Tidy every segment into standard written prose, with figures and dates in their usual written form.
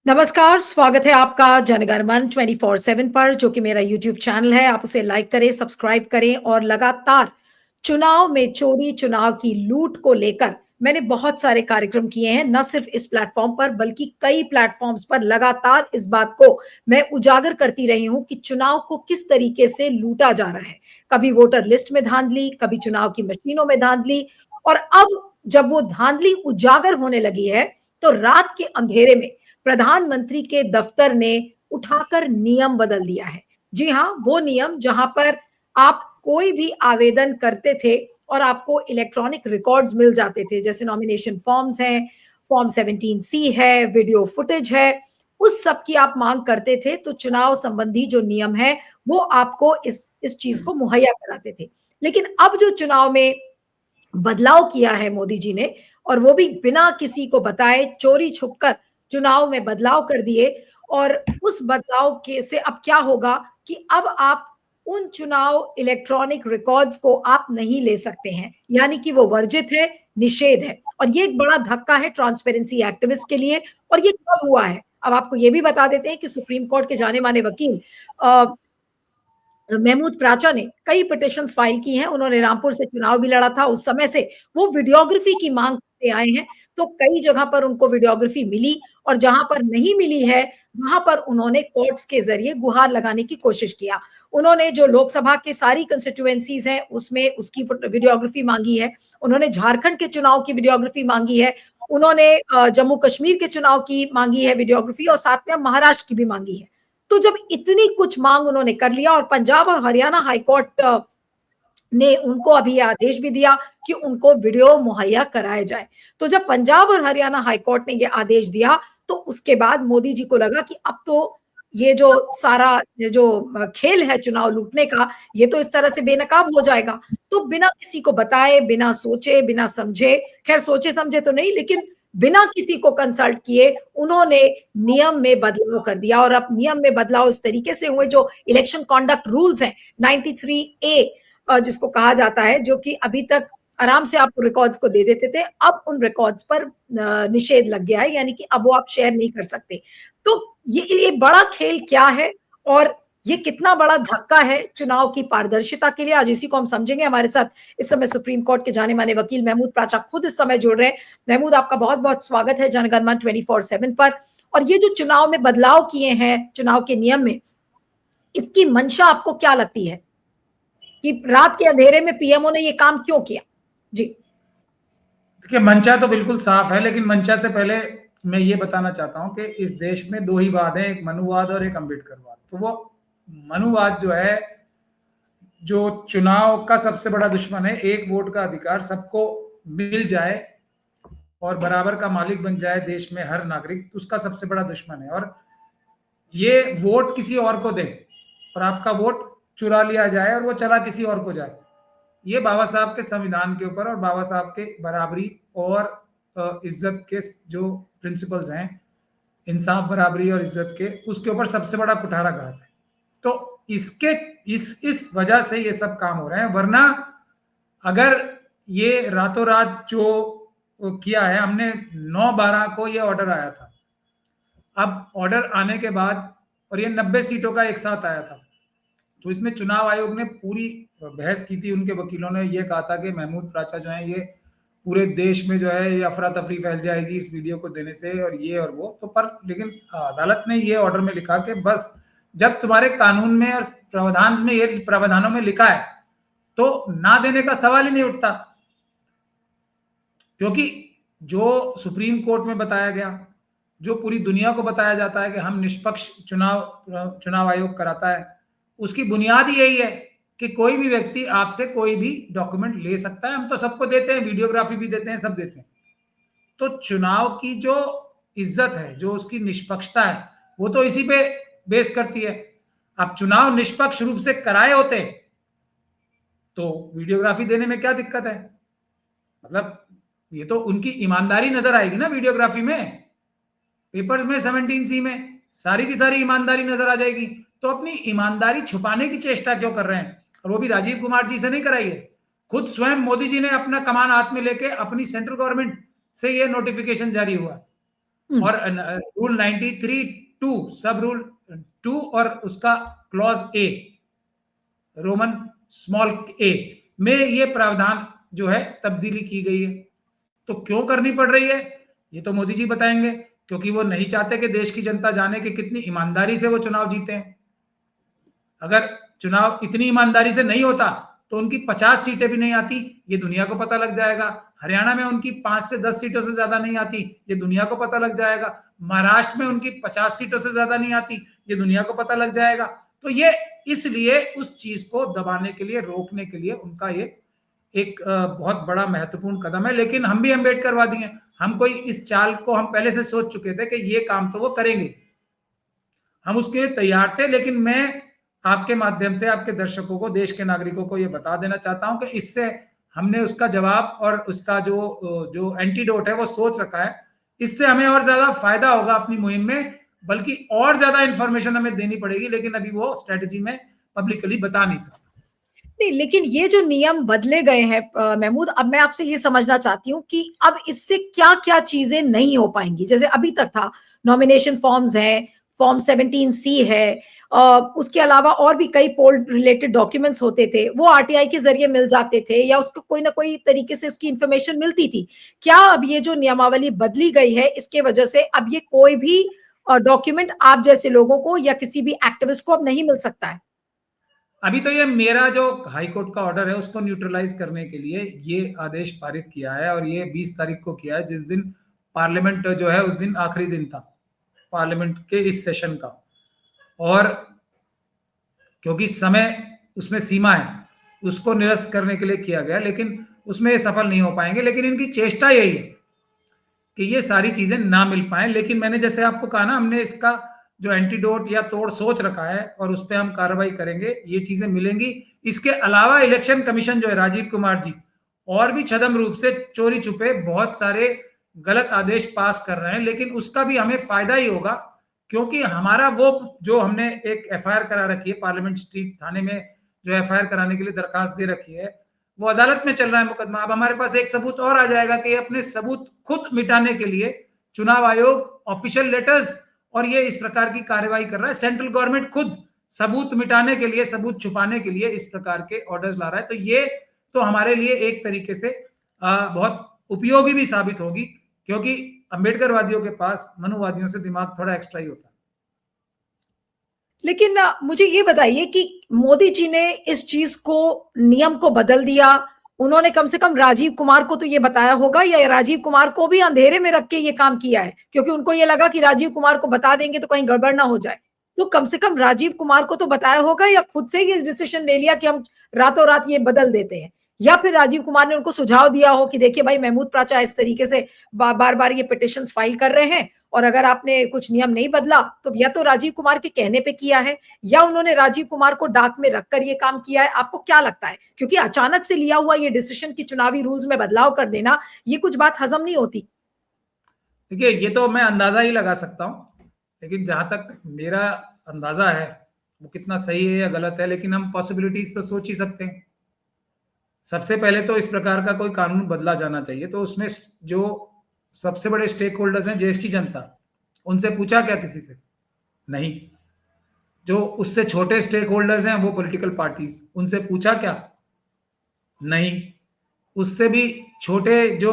नमस्कार, स्वागत है आपका जनगणमन 24/7 पर, जो कि मेरा यूट्यूब चैनल है। आप उसे लाइक करें, सब्सक्राइब करें और लगातार चुनाव में चोरी, चुनाव की लूट को लेकर मैंने बहुत सारे कार्यक्रम किए हैं, न सिर्फ इस प्लेटफॉर्म पर बल्कि कई प्लेटफॉर्म्स पर लगातार इस बात को मैं उजागर करती रही हूं कि चुनाव को किस तरीके से लूटा जा रहा है। कभी वोटर लिस्ट में धांधली, कभी चुनाव की मशीनों में धांधली, और अब जब वो धांधली उजागर होने लगी है, तो रात के अंधेरे में प्रधानमंत्री के दफ्तर ने उठाकर नियम बदल दिया है। जी हाँ, वो नियम जहां पर आप कोई भी आवेदन करते थे और आपको इलेक्ट्रॉनिक रिकॉर्ड्स मिल जाते थे, जैसे नॉमिनेशन फॉर्म्स हैं, फॉर्म 17C है, वीडियो फुटेज है, उस सब की आप मांग करते थे, तो चुनाव संबंधी जो नियम है वो आपको इस चीज को मुहैया कराते थे। लेकिन अब जो चुनाव में बदलाव किया है मोदी जी ने, और वो भी बिना किसी को बताए चोरी छुपकर चुनाव में बदलाव कर दिए। और उस बदलाव के से अब क्या होगा कि अब आप उन चुनाव इलेक्ट्रॉनिक रिकॉर्ड्स को आप नहीं ले सकते हैं, यानी कि वो वर्जित है, निषेध है। और ये एक बड़ा धक्का है ट्रांसपेरेंसी एक्टिविस्ट के लिए। और ये कब हुआ है, अब आपको ये भी बता देते हैं कि सुप्रीम कोर्ट के जाने माने वकील महमूद प्राचा ने कई पिटिशंस फाइल की हैं। उन्होंने रामपुर से चुनाव भी लड़ा था, उस समय से वो वीडियोग्राफी की मांग करते आए हैं। तो कई जगह पर उनको वीडियोग्राफी मिली, और जहां पर नहीं मिली है वहां पर उन्होंने कोर्ट्स के जरिए गुहार लगाने की कोशिश किया। उन्होंने जो लोकसभा के सारी कंस्टिट्यूएंसीज हैं उसमें उसकी वीडियोग्राफी मांगी है। उन्होंने झारखंड के चुनाव की वीडियोग्राफी मांगी है। उन्होंने जम्मू कश्मीर के चुनाव की मांगी है वीडियोग्राफी, और साथ में महाराष्ट्र की भी मांगी है। तो जब इतनी कुछ मांग उन्होंने कर लिया, और पंजाब और हरियाणा हाईकोर्ट ने उनको अभी ये आदेश भी दिया कि उनको वीडियो मुहैया कराया जाए। तो जब पंजाब और हरियाणा हाईकोर्ट ने ये आदेश दिया, तो उसके बाद मोदी जी को लगा कि अब तो ये जो सारा ये जो खेल है चुनाव लूटने का, ये तो इस तरह से बेनकाब हो जाएगा। तो बिना किसी को बताए, बिना सोचे, बिना समझे, खैर सोचे समझे तो नहीं, लेकिन बिना किसी को कंसल्ट किए उन्होंने नियम में बदलाव कर दिया। और अब नियम में बदलाव इस तरीके से हुए, जो इलेक्शन कॉन्डक्ट रूल्स हैं 93A जिसको कहा जाता है, जो कि अभी तक आराम से आप रिकॉर्ड्स को दे देते थे, अब उन रिकॉर्ड्स पर निषेध लग गया है, यानी कि अब वो आप शेयर नहीं कर सकते। तो ये बड़ा खेल क्या है, और ये कितना बड़ा धक्का है चुनाव की पारदर्शिता के लिए, आज इसी को हम समझेंगे। हमारे साथ इस समय सुप्रीम कोर्ट के जाने माने वकील महमूद प्राचा खुद इस समय जुड़ रहे हैं। महमूद, आपका बहुत बहुत स्वागत है जनगणमन 24/7 पर। और ये जो चुनाव में बदलाव किए हैं चुनाव के नियम में, इसकी मंशा आपको क्या लगती है कि रात के अंधेरे में पीएमओ ने ये काम क्यों किया? जी देखिए, मंशा तो बिल्कुल साफ है, लेकिन मंशा से पहले मैं ये बताना चाहता हूं कि इस देश में दो ही वाद हैं, एक मनुवाद और एक अम्बेडकरवाद। तो वो मनुवाद जो है, जो चुनाव का सबसे बड़ा दुश्मन है, एक वोट का अधिकार सबको मिल जाए और बराबर का मालिक बन जाए देश में हर नागरिक, उसका सबसे बड़ा दुश्मन है। और ये वोट किसी और को दे और आपका वोट चुरा लिया जाए और वो चला किसी और को जाए, ये बाबा साहब के संविधान के ऊपर और बाबा साहब के बराबरी और इज्जत के जो प्रिंसिपल्स हैं, इंसाफ, बराबरी और इज्जत के, उसके ऊपर सबसे बड़ा कुठाराघात है। तो इसके इस वजह से ये सब काम हो रहे हैं। वरना अगर ये रातों रात जो किया है, हमने 9/12 को ये ऑर्डर आया था। अब ऑर्डर आने के बाद, और ये 90 सीटों का एक साथ आया था, तो इसमें चुनाव आयोग ने पूरी बहस की थी। उनके वकीलों ने ये कहा था कि महमूद प्राचा जो है, ये पूरे देश में जो है ये अफरा तफरी फैल जाएगी इस वीडियो को देने से, और ये और वो। तो पर लेकिन अदालत ने ये ऑर्डर में लिखा कि बस जब तुम्हारे कानून में और प्रावधान में, ये प्रावधानों में लिखा है, तो ना देने का सवाल ही नहीं उठता। क्योंकि जो सुप्रीम कोर्ट में बताया गया, जो पूरी दुनिया को बताया जाता है कि हम निष्पक्ष चुनाव आयोग कराता है, उसकी बुनियाद ही यही है कि कोई भी व्यक्ति आपसे कोई भी डॉक्यूमेंट ले सकता है। हम तो सबको देते हैं, वीडियोग्राफी भी देते हैं, सब देते हैं। तो चुनाव की जो इज्जत है, जो उसकी निष्पक्षता है, वो तो इसी पे बेस करती है। अब चुनाव निष्पक्ष रूप से कराए होते तो वीडियोग्राफी देने में क्या दिक्कत है? मतलब ये तो उनकी ईमानदारी नजर आएगी ना वीडियोग्राफी में, पेपर्स में 17C में सारी की सारी ईमानदारी नजर आ जाएगी। तो अपनी ईमानदारी छुपाने की चेष्टा क्यों कर रहे हैं? और वो भी राजीव कुमार जी से नहीं कराई है, खुद स्वयं मोदी जी ने अपना कमान हाथ में लेके अपनी सेंट्रल गवर्नमेंट से ये नोटिफिकेशन जारी हुआ। हुँ। और रूल 93 टू, सब रूल 2 और उसका क्लॉज ए, रोमन स्मॉल ए में ये प्रावधान जो है तब्दीली की गई है। तो क्यों करनी पड़ रही है, ये तो मोदी जी बताएंगे, क्योंकि वो नहीं चाहते कि देश की जनता जाने कि कितनी ईमानदारी से वो चुनाव जीते हैं। अगर चुनाव इतनी ईमानदारी से नहीं होता तो उनकी 50 सीटें भी नहीं आती, ये दुनिया को पता लग जाएगा। हरियाणा में उनकी 5 से 10 सीटों से ज्यादा नहीं आती, ये दुनिया को पता लग जाएगा। महाराष्ट्र में उनकी 50 सीटों से ज्यादा नहीं आती, ये दुनिया को पता लग जाएगा। तो ये इसलिए उस चीज को दबाने के लिए, रोकने के लिए उनका ये एक बहुत बड़ा महत्वपूर्ण कदम है। लेकिन हम भी अम्बेडकरवादी हैं, हम कोई इस चाल को हम पहले से सोच चुके थे कि ये काम तो वो करेंगे, हम उसके लिए तैयार थे। लेकिन मैं आपके माध्यम से आपके दर्शकों को, देश के नागरिकों को ये बता देना चाहता हूं कि इससे हमने उसका जवाब और उसका जो एंटीडोट है वो सोच रखा है। इससे हमें और ज्यादा फायदा होगा अपनी मुहिम में, बल्कि और ज्यादा इंफॉर्मेशन हमें देनी पड़ेगी, लेकिन अभी वो स्ट्रेटेजी में पब्लिकली बता नहीं सकता। नहीं, लेकिन ये जो नियम बदले गए हैं महमूद, अब मैं आपसे ये समझना चाहती हूँ कि अब इससे क्या-क्या चीजें नहीं हो पाएंगी। जैसे अभी तक था, नॉमिनेशन फॉर्म्स हैं, फॉर्म 17C है, उसके अलावा और भी कई पोल रिलेटेड डॉक्यूमेंट्स होते थे, वो आरटीआई के जरिए मिल जाते थे या उसको कोई ना कोई तरीके से उसकी इंफॉर्मेशन मिलती थी। क्या अब ये जो नियमावली बदली गई है, इसके वजह से अब ये कोई भी डॉक्यूमेंट आप जैसे लोगों को या किसी भी एक्टिविस्ट को अब नहीं मिल सकता है? अभी तो ये मेरा जो हाई कोर्ट का ऑर्डर है उसको न्यूट्रलाइज करने के लिए ये आदेश पारित किया है, और ये 20 तारीख को किया है, जिस दिन पार्लियामेंट जो है उस दिन आखिरी दिन था पार्लियामेंट के इस सेशन का। और क्योंकि समय उसमें सीमा है, उसको निरस्त करने के लिए किया गया, लेकिन उसमें ये सफल नहीं हो पाएंगे। लेकिन इनकी चेष्टा यही है कि ये सारी चीजें ना मिल पाए। लेकिन मैंने जैसे आपको कहा ना, हमने इसका जो एंटीडोट या तोड़ सोच रखा है और उस पर हम कार्रवाई करेंगे, ये चीजें मिलेंगी। इसके अलावा इलेक्शन कमीशन जो है, राजीव कुमार जी, और भी छदम रूप से चोरी छुपे बहुत सारे गलत आदेश पास कर रहे हैं, लेकिन उसका भी हमें फायदा ही होगा, क्योंकि हमारा वो जो हमने एक एफआईआर करा रखी है पार्लियामेंट स्ट्रीट थाने में, जो एफआईआर कराने के लिए दरखास्त दे रखी है, वो अदालत में चल रहा है मुकदमा। अब हमारे पास एक सबूत और आ जाएगा कि अपने सबूत खुद मिटाने के लिए चुनाव आयोग ऑफिशियल लेटर्स और ये इस प्रकार की कार्रवाई कर रहा है। सेंट्रल गवर्नमेंट खुद सबूत मिटाने के लिए, सबूत छुपाने के लिए इस प्रकार के ऑर्डर्स ला रहा है। तो ये तो हमारे लिए एक तरीके से बहुत उपयोगी भी साबित होगी, क्योंकि अम्बेडकरवादियों के पास मनुवादियों से दिमाग थोड़ा एक्स्ट्रा ही होता है। लेकिन मुझे ये बताइए कि मोदी जी ने इस चीज को, नियम को बदल दिया। उन्होंने कम से कम राजीव कुमार को तो ये बताया होगा, या राजीव कुमार को भी अंधेरे में रख के ये काम किया है, क्योंकि उनको ये लगा कि राजीव कुमार को बता देंगे तो कहीं गड़बड़ ना हो जाए। तो कम से कम राजीव कुमार को तो बताया होगा, या खुद से ये डिसीजन ले लिया कि हम रातों रात ये बदल देते हैं, या फिर राजीव कुमार ने उनको सुझाव दिया हो कि देखिए भाई, महमूद प्राचा इस तरीके से बार बार ये पिटिशन फाइल कर रहे हैं, और अगर आपने कुछ नियम नहीं बदला तो या तो राजीव कुमार के कहने पे किया है, या उन्होंने राजीव कुमार को डाक में रखकर ये काम किया है। आपको क्या लगता है? क्योंकि अचानक से लिया हुआ ये डिसीजन कि चुनावी रूल्स में बदलाव कर देना, ये कुछ बात हजम नहीं होती। देखिए, ये तो मैं अंदाजा ही लगा सकता हूँ, लेकिन जहां तक मेरा अंदाजा है, वो कितना सही है या गलत है, लेकिन हम पॉसिबिलिटीज तो सोच ही सकते हैं। सबसे पहले तो इस प्रकार का कोई कानून बदला जाना चाहिए, तो उसमें जो सबसे बड़े स्टेक होल्डर्स हैं, देश की जनता, उनसे पूछा क्या किसी से? नहीं। जो उससे छोटे स्टेक होल्डर्स हैं, वो पॉलिटिकल पार्टीज, उनसे पूछा क्या? नहीं। उससे भी छोटे जो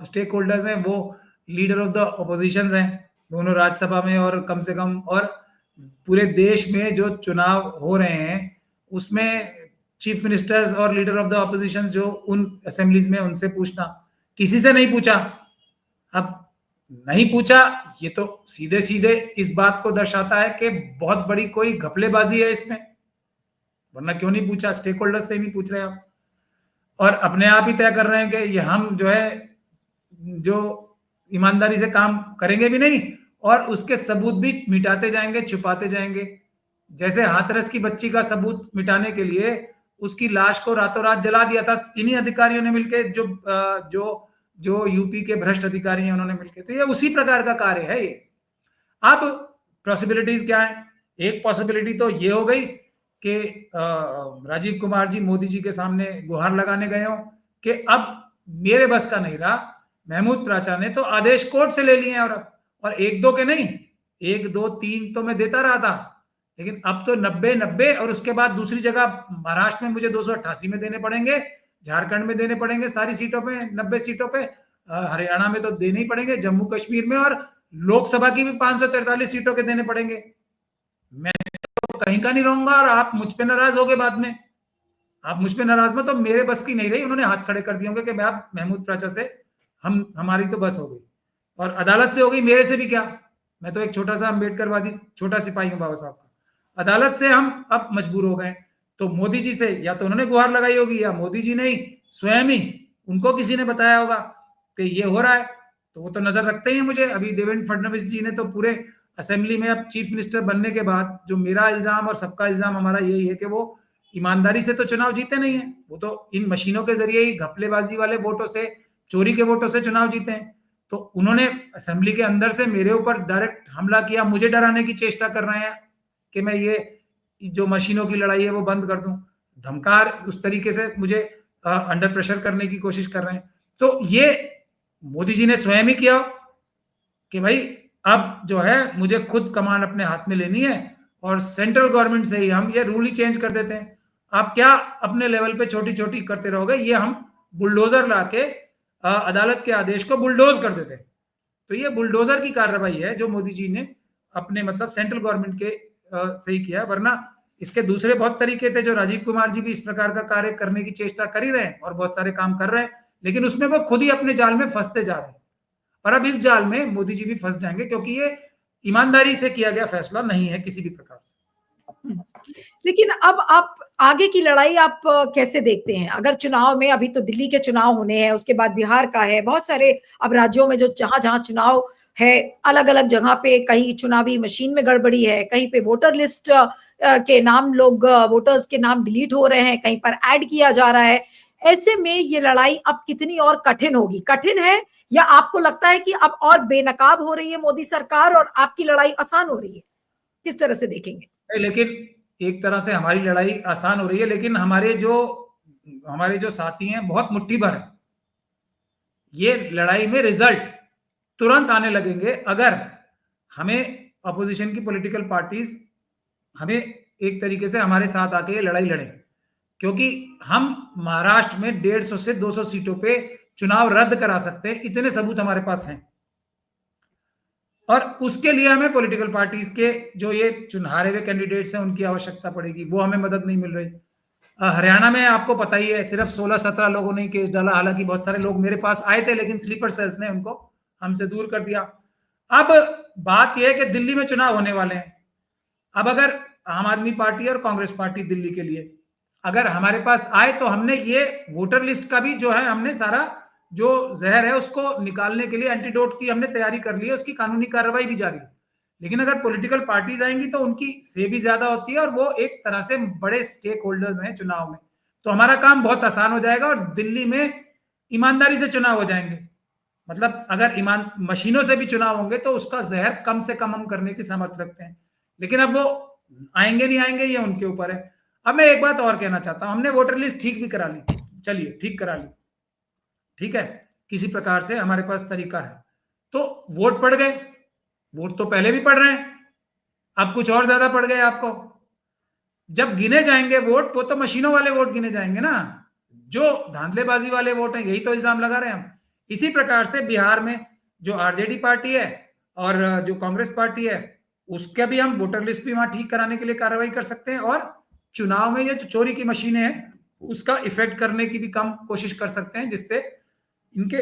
स्टेक होल्डर्स हैं, वो लीडर ऑफ द ऑपोजिशन हैं, दोनों राज्यसभा में, और कम से कम और पूरे देश में जो चुनाव हो रहे हैं उसमें चीफ मिनिस्टर्स और लीडर ऑफ द ऑपोजिशन जो उन असेंबलीज में, उनसे पूछना, किसी से नहीं पूछा। अब नहीं पूछा, ये तो सीधे सीधे इस बात को दर्शाता है कि बहुत बड़ी कोई घपलेबाजी है इसमें, वरना क्यों नहीं पूछा? स्टेक होल्डर से नहीं पूछ रहे आप, और अपने आप ही तय कर रहे हैं कि ये हम जो है, जो ईमानदारी से काम करेंगे भी नहीं, और उसके सबूत भी मिटाते जाएंगे, छुपाते जाएंगे। जैसे हाथरस की बच्ची का सबूत मिटाने के लिए उसकी लाश को रातों रात जला दिया था इन्हीं अधिकारियों ने मिलकर, जो जो यूपी के भ्रष्ट अधिकारी हैं उन्होंने मिलकर। तो ये उसी प्रकार का कार्य है ये। अब पॉसिबिलिटीज क्या है? एक पॉसिबिलिटी तो ये हो गई कि राजीव कुमार जी मोदी जी के सामने गुहार लगाने गए हो कि अब मेरे बस का नहीं रहा, महमूद प्राचा ने तो आदेश कोर्ट से ले लिए हैं, और एक दो के नहीं, 1 2 3 तो मैं देता रहा था, लेकिन अब तो 90 और उसके बाद दूसरी जगह महाराष्ट्र में मुझे 288 में देने पड़ेंगे, झारखंड में देने पड़ेंगे सारी सीटों पे, 90 सीटों पे, हरियाणा में तो देने ही पड़ेंगे, जम्मू कश्मीर में, और लोकसभा की भी 543 सीटों के देने पड़ेंगे। मैं तो कहीं का नहीं रहूंगा और आप मुझ पे नाराज होगे बाद में। आप मुझ पे नाराज में, तो मेरे बस की नहीं रही, उन्होंने हाथ खड़े कर दिए होंगे कि मैं आप महमूद प्राचा से हमारी तो बस हो गई, और अदालत से हो गई, मेरे से भी क्या, मैं तो एक छोटा सा अम्बेडकरवादी छोटा सिपाही हूं बाबा साहब का। अदालत से हम अब मजबूर हो गए, तो मोदी जी से या तो उन्होंने गुहार लगाई होगी, या मोदी जी नहीं स्वयं ही उनको किसी ने बताया होगा कि ये हो रहा है, तो वो तो नजर रखते ही हैं मुझे। अभी देवेंद्र फडणवीस जी ने तो पूरे असेंबली में अब चीफ मिनिस्टर बनने के बाद, जो मेरा इल्जाम और सबका इल्जाम हमारा यही है कि वो ईमानदारी से तो चुनाव जीते नहीं है, वो तो इन मशीनों के जरिए ही घपलेबाजी वाले वोटों से, चोरी के वोटों से चुनाव जीते हैं। तो उन्होंने असेंबली के अंदर से मेरे ऊपर डायरेक्ट हमला किया, मुझे डराने की चेष्टा कर रहे हैं कि मैं ये जो मशीनों की लड़ाई है वो बंद कर दूं, धमकार उस तरीके से मुझे अंडर प्रेशर करने की कोशिश कर रहे हैं। तो ये मोदी जी ने स्वयं ही किया कि भाई अब जो है मुझे खुद कमान अपने हाथ में लेनी है, और सेंट्रल गवर्नमेंट से ही हम ये रूल ही चेंज कर देते हैं। आप क्या अपने लेवल पे छोटी छोटी करते रहोगे, ये हम बुलडोजर लाके अदालत के आदेश को बुलडोज कर देते हैं। तो ये बुलडोजर की कार्रवाई है जो मोदी जी ने अपने मतलब सेंट्रल गवर्नमेंट के से ही किया, वरना इसके दूसरे बहुत तरीके थे जो राजीव कुमार जी भी इस प्रकार का कार्य करने की चेष्टा कर ही रहे हैं और बहुत सारे काम कर रहे हैं, लेकिन उसमें वो खुद ही अपने जाल में फंसते जा रहे हैं। और अब इस जाल में मोदी जी भी फंस जाएंगे, क्योंकि ये ईमानदारी से किया गया फैसला नहीं है किसी भी प्रकार से। लेकिन अब आप आगे की लड़ाई आप कैसे देखते हैं? अगर चुनाव में, अभी तो दिल्ली के चुनाव होने हैं, उसके बाद बिहार का है, बहुत सारे अब राज्यों में जो जहां जहां चुनाव है, अलग अलग जगह पे कहीं चुनावी मशीन में गड़बड़ी है, कहीं पे वोटर लिस्ट के नाम, लोग वोटर्स के नाम डिलीट हो रहे हैं, कहीं पर ऐड किया जा रहा है। ऐसे में ये लड़ाई अब कितनी और कठिन होगी? कठिन है, या आपको लगता है कि अब और बेनकाब हो रही है मोदी सरकार और आपकी लड़ाई आसान हो रही है? किस तरह से देखेंगे? लेकिन एक तरह से हमारी लड़ाई आसान हो रही है, लेकिन हमारे जो साथी हैं बहुत मुट्ठी भर है। ये लड़ाई में रिजल्ट तुरंत आने लगेंगे अगर हमें अपोजिशन की पॉलिटिकल पार्टीज हमें एक तरीके से हमारे साथ आके ये लड़ाई लड़ें, क्योंकि हम महाराष्ट्र में 150 से 200 सीटों पे चुनाव रद्द करा सकते हैं, इतने सबूत हमारे पास हैं। और उसके लिए हमें पॉलिटिकल पार्टीज के जो ये चुनारे हुए कैंडिडेट्स हैं उनकी आवश्यकता पड़ेगी, वो हमें मदद नहीं मिल रही। हरियाणा में आपको पता ही है, सिर्फ 16-17 लोगों ने केस डाला, हालांकि बहुत सारे लोग मेरे पास आए थे, लेकिन स्लीपर सेल्स ने उनको हमसे दूर कर दिया। अब बात यह है कि दिल्ली में चुनाव होने वाले हैं। अब अगर आम आदमी पार्टी और कांग्रेस पार्टी दिल्ली के लिए अगर हमारे पास आए, तो हमने ये वोटर लिस्ट का भी जो है, हमने सारा जो जहर है उसको निकालने के लिए एंटीडोट की हमने तैयारी कर ली है, उसकी कानूनी कार्रवाई भी जारी है। लेकिन अगर पॉलिटिकल पार्टीज आएंगी तो उनकी से भी ज्यादा होती है, और वो एक तरह से बड़े स्टेक होल्डर्स हैं चुनाव में, तो हमारा काम बहुत आसान हो जाएगा और दिल्ली में ईमानदारी से चुनाव हो जाएंगे। मतलब अगर मशीनों से भी चुनाव होंगे तो उसका जहर कम से कम हम करने की सामर्थ्य रखते हैं। लेकिन अब वो आएंगे नहीं आएंगे ये उनके ऊपर है। अब मैं एक बात और कहना चाहता हूं, हमने वोटर लिस्ट ठीक भी करा ली, चलिए ठीक करा ली, ठीक है, किसी प्रकार से हमारे पास तरीका है, तो वोट पड़ गए, वोट तो पहले भी पड़ रहे हैं, अब कुछ और ज्यादा पड़ गए आपको। जब गिने जाएंगे वोट, वो तो मशीनों वाले वोट गिने जाएंगे ना, जो धांधलेबाजी वाले वोट हैं, यही तो इल्जाम लगा रहे हैं हम। इसी प्रकार से बिहार में जो आरजेडी पार्टी है और जो कांग्रेस पार्टी है, उसका भी हम वोटर लिस्ट भी वहां ठीक कराने के लिए कार्रवाई कर सकते हैं, और चुनाव में ये जो चोरी की मशीनें हैं उसका इफेक्ट करने की भी कम कोशिश कर सकते हैं, जिससे इनके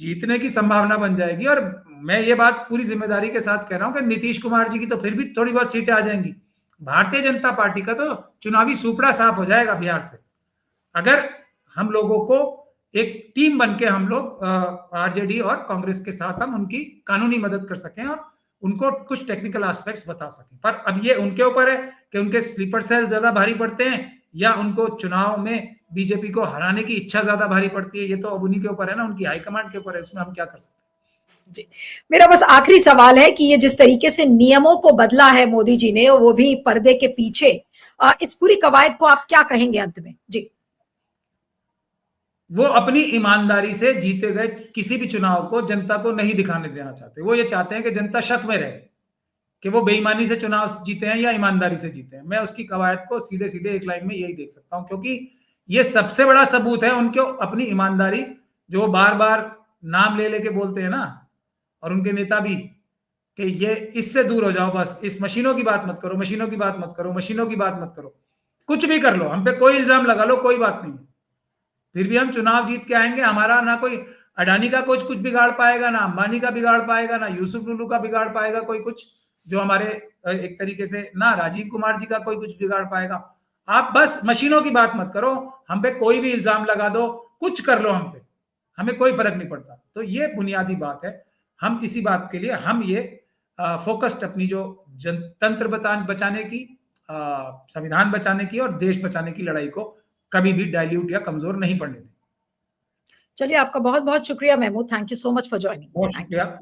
जीतने की संभावना बन जाएगी। और मैं ये बात पूरी जिम्मेदारी के साथ कह रहा हूं कि नीतीश कुमार जी की तो फिर भी थोड़ी बहुत सीटें आ जाएंगी, भारतीय जनता पार्टी का तो चुनावी सुपड़ा साफ हो जाएगा बिहार से, अगर हम लोगों को एक टीम बनके हम लोग आरजेडी और कांग्रेस के साथ हम उनकी कानूनी मदद कर सकें और उनको कुछ टेक्निकल एस्पेक्ट्स बता सकें। पर अब ये उनके ऊपर है कि उनके स्लीपर सेल ज्यादा भारी पड़ते हैं या उनको चुनाव में बीजेपी को हराने की इच्छा ज्यादा भारी पड़ती है, ये तो अब उन्हीं के ऊपर है ना, उनकी हाईकमांड के ऊपर है, इसमें हम क्या कर सकते हैं। जी, मेरा बस आखिरी सवाल है कि ये जिस तरीके से नियमों को बदला है मोदी जी ने, वो भी पर्दे के पीछे, इस पूरी कवायद को आप क्या कहेंगे अंत में? जी वो अपनी ईमानदारी से जीते गए किसी भी चुनाव को जनता को नहीं दिखाने देना चाहते। वो ये चाहते हैं कि जनता शक में रहे कि वो बेईमानी से चुनाव जीते हैं या ईमानदारी से जीते हैं। मैं उसकी कवायद को सीधे-सीधे एक लाइन में यही देख सकता हूँ, क्योंकि ये सबसे बड़ा सबूत है उनके अपनी ईमानदारी, जो बार-बार नाम ले लेके बोलते हैं ना, और उनके नेता भी, कि ये इससे दूर हो जाओ, बस इस मशीनों की बात मत करो, मशीनों की बात मत करो, मशीनों की बात मत करो। कुछ भी कर लो, हम पे कोई इल्ज़ाम लगा लो, कोई बात नहीं। फिर भी हम चुनाव जीत के आएँगे, हमारा ना कोई अडानी का कोच कुछ बिगाड़ पाएगा, ना अंबानी का बिगाड़ पाएगा, ना यूसुफ लुलू का बिगाड़ पाएगा कोई कुछ, जो हमारे एक तरीके से ना राजीव कुमार जी का कोई कुछ बिगाड़ पाएगा। आप बस मशीनों की बात मत करो, हम पे कोई भी इल्ज़ाम लगा दो, कुछ कर लो हम पे, हमें कोई फ़र्क नहीं पड़ता। तो ये बुनियादी बात है। हम इसी बात के लिए हम ये फ़ोकस्ड अपनी जो जनतंत्र बचाने की, संविधान बचाने की और देश बचाने की लड़ाई को कभी भी डाइल्यूट या कमज़ोर नहीं पड़ने देंगे। चलिए, आपका बहुत-बहुत शुक्रिया Mahmood. Thank you so much for joining. बहुत थैंक यू। शुक्रिया।